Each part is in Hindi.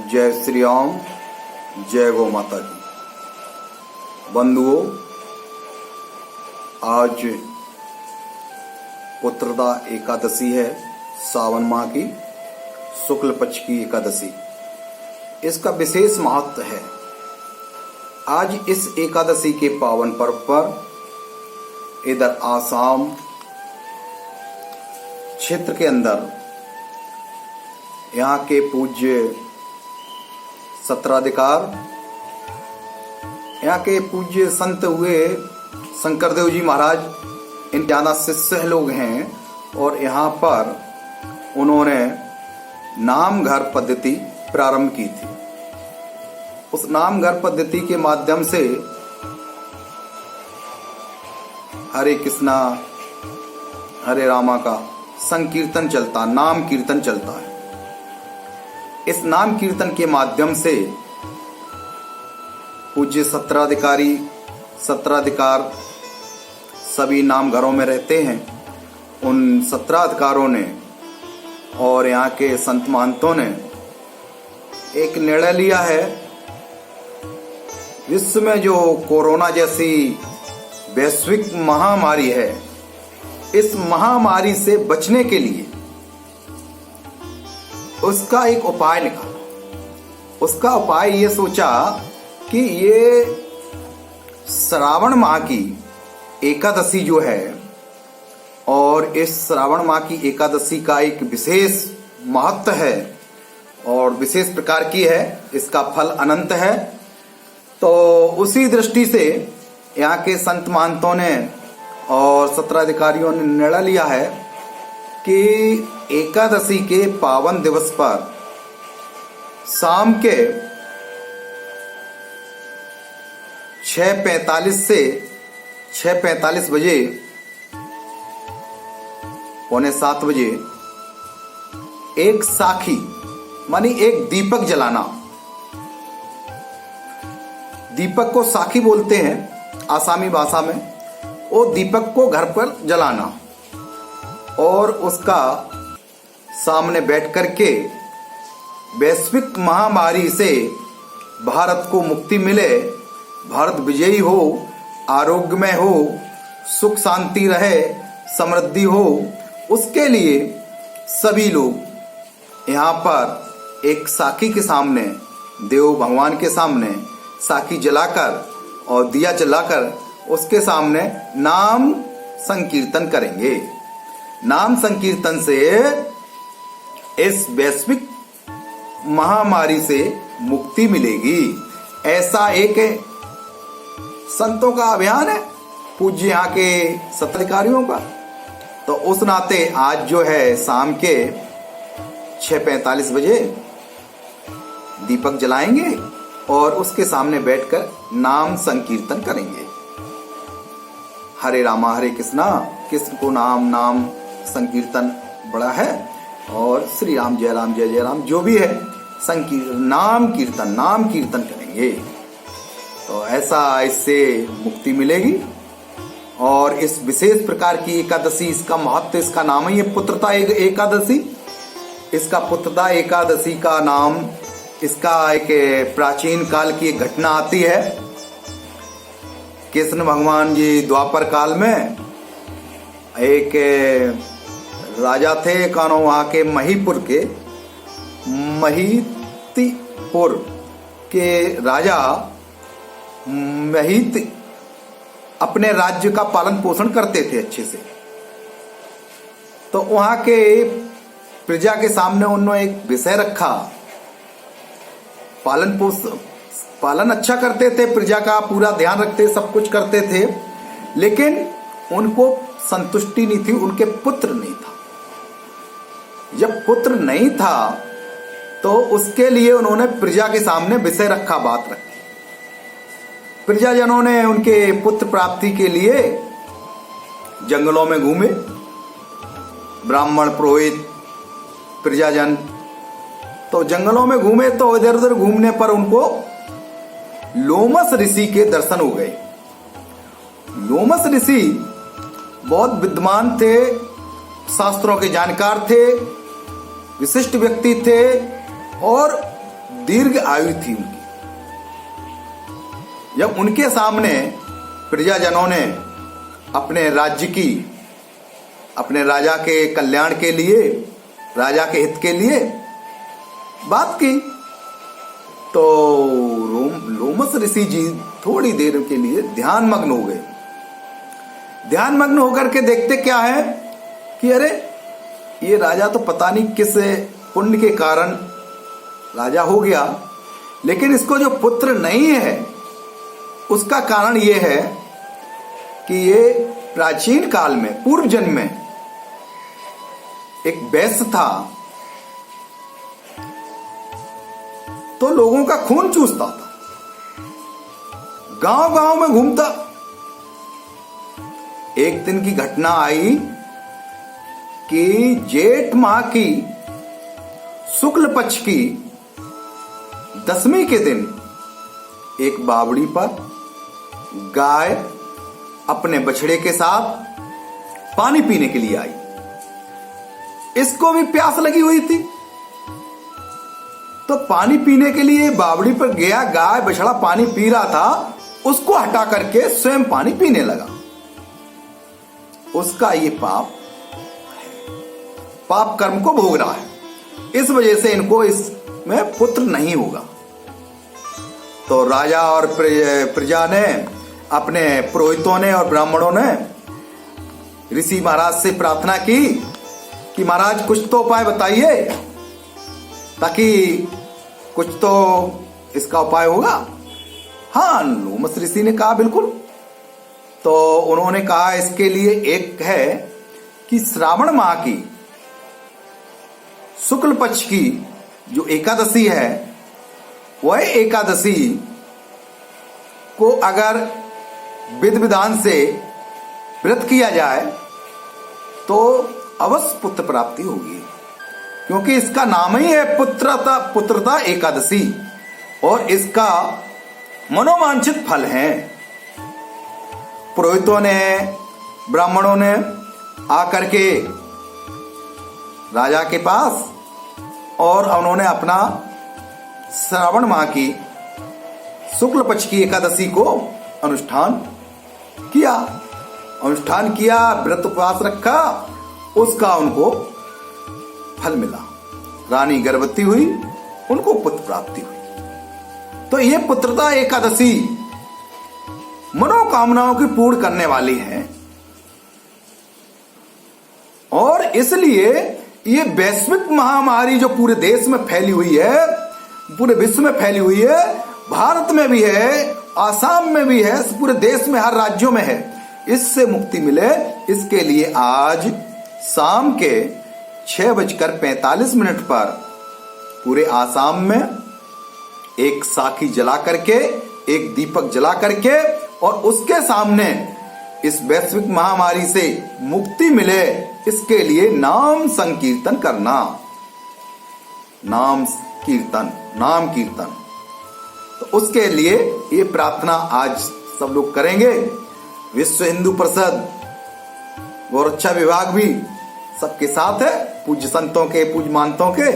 जय श्री राम, जय गौ माता की। बंधुओं, आज पुत्रदा एकादशी है, सावन माह की शुक्ल पक्ष की एकादशी। इसका विशेष महत्व है। आज इस एकादशी के पावन पर्व पर इधर आसाम क्षेत्र के अंदर यहाँ के पूज्य सत्राधिकार, यहाँ के पूज्य संत हुए शंकरदेव जी महाराज, इन ज्यादा शिष्य लोग हैं और यहाँ पर उन्होंने नाम घर पद्धति प्रारंभ की थी। उस नाम घर पद्धति के माध्यम से हरे कृष्णा हरे रामा का संकीर्तन चलता, नाम कीर्तन चलता है। इस नाम कीर्तन के माध्यम से पूज्य सत्राधिकार सभी नाम घरों में रहते हैं। उन सत्राधिकारों ने और यहाँ के संत महंतों ने एक निर्णय लिया है। विश्व में जो कोरोना जैसी वैश्विक महामारी है, इस महामारी से बचने के लिए उसका एक उपाय निकाला। उसका उपाय ये सोचा कि ये श्रावण माह की एकादशी जो है, और इस श्रावण माह की एकादशी का एक विशेष महत्व है और विशेष प्रकार की है, इसका फल अनंत है। तो उसी दृष्टि से यहाँ के संत महंतों ने और सत्राधिकारियों ने निर्णय लिया है कि एकादशी के पावन दिवस पर शाम के 6:45 से 6:45 बजे, 6:45 बजे एक साखी मानी एक दीपक जलाना। दीपक को साखी बोलते हैं आसामी भाषा में। वो दीपक को घर पर जलाना और उसका सामने बैठ करके वैश्विक महामारी से भारत को मुक्ति मिले, भारत विजयी हो, आरोग्यमय हो, सुख शांति रहे, समृद्धि हो, उसके लिए सभी लोग यहाँ पर एक साखी के सामने, देव भगवान के सामने साखी जलाकर और दिया जलाकर उसके सामने नाम संकीर्तन करेंगे। नाम संकीर्तन से इस वैश्विक महामारी से मुक्ति मिलेगी। ऐसा एक संतों का अभियान है, पूज्य यहाँ के सत्राधिकारियों का। तो उस नाते आज जो है शाम के 6:45 बजे दीपक जलाएंगे और उसके सामने बैठकर नाम संकीर्तन करेंगे। हरे रामा हरे कृष्णा, कृष्ण को नाम संकीर्तन बड़ा है, और श्री राम जय राम जो भी है नाम कीर्तन करेंगे। तो ऐसा इससे मुक्ति मिलेगी। और इस विशेष प्रकार की एकादशी, इसका महत्व, इसका नाम ही है पुत्रदा एकादशी। इसका पुत्रदा एकादशी का नाम, इसका एक प्राचीन काल की एक घटना आती है। कृष्ण भगवान जी द्वापर काल में एक राजा थे, कानो वहां के महिपुर के महितिपुर के राजा महित अपने राज्य का पालन पोषण करते थे अच्छे से। तो वहां के प्रजा के सामने उन्होंने एक विषय रखा। पालन अच्छा करते थे, प्रजा का पूरा ध्यान रखते, सब कुछ करते थे, लेकिन उनको संतुष्टि नहीं थी, उनके पुत्र नहीं था। जब पुत्र नहीं था तो उसके लिए उन्होंने प्रजा के सामने विषय रखा, बात रखी। प्रजाजनों ने उनके पुत्र प्राप्ति के लिए जंगलों में घूमे। ब्राह्मण, पुरोहित, प्रजाजन तो जंगलों में घूमे। तो इधर उधर घूमने पर उनको लोमस ऋषि के दर्शन हो गए। लोमस ऋषि बहुत विद्वान थे, शास्त्रों के जानकार थे, विशिष्ट व्यक्ति थे और दीर्घ आयु थी उनकी। जब उनके सामने प्रजाजनों ने अपने राज्य की, अपने राजा के कल्याण के लिए, राजा के हित के लिए बात की, तो लोमस ऋषि जी थोड़ी देर के लिए ध्यान मग्न हो गए। ध्यान मग्न होकर के देखते क्या है कि अरे ये राजा तो पता नहीं किस पुण्य के कारण राजा हो गया, लेकिन इसको जो पुत्र नहीं है उसका कारण ये है कि ये प्राचीन काल में, पूर्व जन्म में एक वैश्य था, तो लोगों का खून चूसता था, गांव गांव में घूमता। एक दिन की घटना आई कि जेठ माह की शुक्ल पक्ष की 10वीं के दिन एक बावड़ी पर गाय अपने बछड़े के साथ पानी पीने के लिए आई। इसको भी प्यास लगी हुई थी, तो पानी पीने के लिए बावड़ी पर गया। गाय बछड़ा पानी पी रहा था, उसको हटा करके स्वयं पानी पीने लगा। उसका ये पाप कर्म को भोग रहा है, इस वजह से इनको इसमें पुत्र नहीं होगा। तो राजा और प्रजा ने, अपने पुरोहितों ने और ब्राह्मणों ने ऋषि महाराज से प्रार्थना की कि महाराज कुछ तो उपाय बताइए, ताकि कुछ तो इसका उपाय होगा। हाँ, लोमस ऋषि ने कहा बिल्कुल। तो उन्होंने कहा इसके लिए एक है कि श्रावण माह की शुक्ल पक्ष की जो एकादशी है, वह एकादशी को अगर विधि विधान से व्रत किया जाए तो अवश्य पुत्र प्राप्ति होगी, क्योंकि इसका नाम ही है पुत्रता एकादशी और इसका मनोवांछित फल है। पुरोहितों ने, ब्राह्मणों ने आकर के राजा के पास और उन्होंने अपना श्रावण माह की शुक्ल पक्ष की एकादशी को अनुष्ठान किया, व्रत उपवास रखा, उसका उनको फल मिला। रानी गर्भवती हुई, उनको पुत्र प्राप्ति हुई। तो ये पुत्रता एकादशी मनोकामनाओं की पूर्ण करने वाली है, और इसलिए ये वैश्विक महामारी जो पूरे देश में फैली हुई है, पूरे विश्व में फैली हुई है, भारत में भी है, आसाम में भी है, पूरे देश में हर राज्यों में है, इससे मुक्ति मिले, इसके लिए आज शाम के 6:45 पर पूरे आसाम में एक साखी जला करके, एक दीपक जला करके, और उसके सामने इस वैश्विक महामारी से मुक्ति मिले, इसके लिए नाम संकीर्तन करना। नाम कीर्तन। तो उसके लिए ये प्रार्थना आज सब लोग करेंगे। विश्व हिंदू परिषद, गौरक्षा विभाग भी सबके साथ है, पूज्य संतों के, पूज्य महंतों के।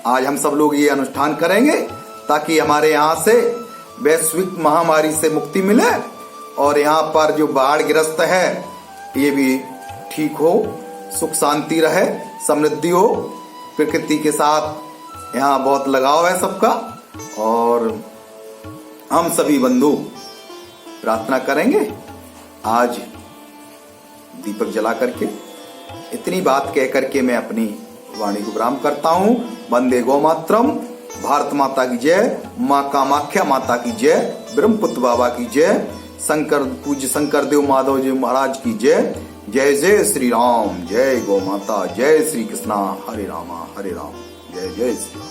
आज हम सब लोग ये अनुष्ठान करेंगे ताकि हमारे यहाँ से वैश्विक महामारी से मुक्ति मिले, और यहाँ पर जो बाढ़ ग्रस्त है ये भी ठीक हो, सुख शांति रहे, समृद्धि हो। प्रकृति के साथ यहाँ बहुत लगाव है सबका, और हम सभी बंधु प्रार्थना करेंगे आज दीपक जला करके। इतनी बात कह करके मैं अपनी वाणी को विराम करता हूँ। वंदे गौ मातरम। भारत माता की जय। माँ कामाख्या माता की जय। ब्रह्मपुत्र बाबा की जय। पूज्य शंकर देव माधव जी महाराज की जय। जय जय श्री राम। जय गौ माता। जय श्री कृष्णा। हरे रामा हरे राम। जय जय श्री राम।